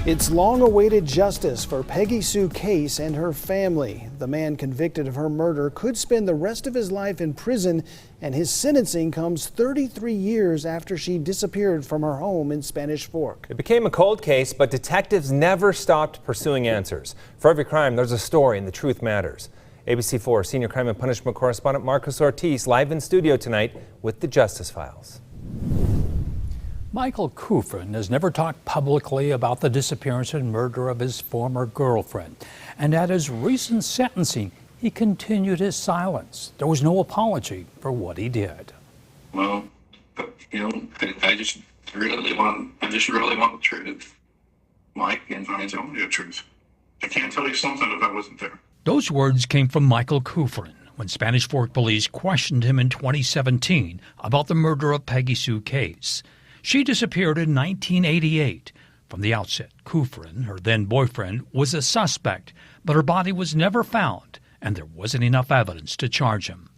It's long-awaited justice for Peggy Sue Case and her family. The man convicted of her murder could spend the rest of his life in prison, and his sentencing comes 33 years after she disappeared from her home in Spanish Fork. It became a cold case, but detectives never stopped pursuing answers. For every crime, there's a story, and the truth matters. ABC4 senior crime and punishment correspondent Marcus Ortiz live in studio tonight with the Justice Files. Michael Kufrin has never talked publicly about the disappearance and murder of his former girlfriend. And at his recent sentencing, he continued his silence. There was no apology for what he did. Well, I just really want the truth. Mike can find only the truth. I can't tell you something if I wasn't there. Those words came from Michael Kufrin when Spanish Fork police questioned him in 2017 about the murder of Peggy Sue Case. She disappeared in 1988. From the outset, Kufrin, her then-boyfriend, was a suspect, but her body was never found, and there wasn't enough evidence to charge him.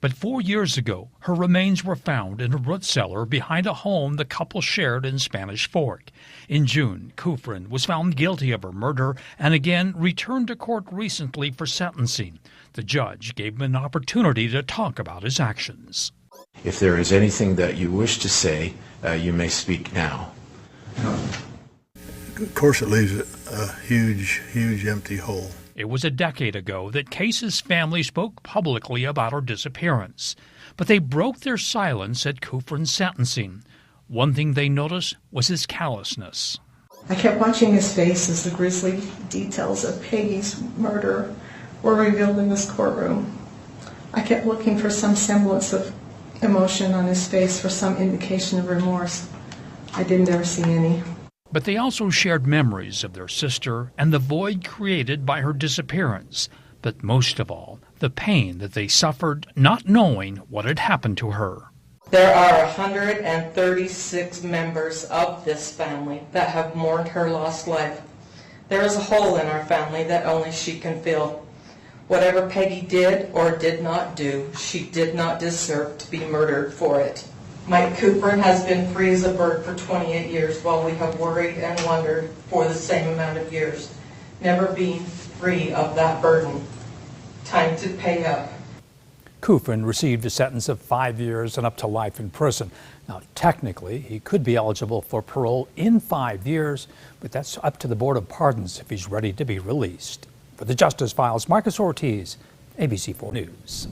But 4 years ago, her remains were found in a root cellar behind a home the couple shared in Spanish Fork. In June, Kufrin was found guilty of her murder and again returned to court recently for sentencing. The judge gave him an opportunity to talk about his actions. If there is anything that you wish to say, you may speak now. Of course, it leaves a huge empty hole. It was a decade ago that Case's family spoke publicly about her disappearance, but they broke their silence at Kufrin's sentencing. One thing they noticed was his callousness. I kept watching his face as the grisly details of Peggy's murder were revealed in this courtroom. I kept looking for some semblance of emotion on his face, for some indication of remorse. I didn't ever see any. But they also shared memories of their sister and the void created by her disappearance. But most of all, the pain that they suffered not knowing what had happened to her. There are 136 members of this family that have mourned her lost life. There is a hole in our family that only she can fill. Whatever Peggy did or did not do, she did not deserve to be murdered for it. Mike Kufrin has been free as a bird for 28 years while we have worried and wondered for the same amount of years, never being free of that burden. Time to pay up. Kufrin received a sentence of 5 years and up to life in prison. Now, technically, he could be eligible for parole in 5 years, but that's up to the Board of Pardons if he's ready to be released. For the Justice Files, Marcus Ortiz, ABC4 News.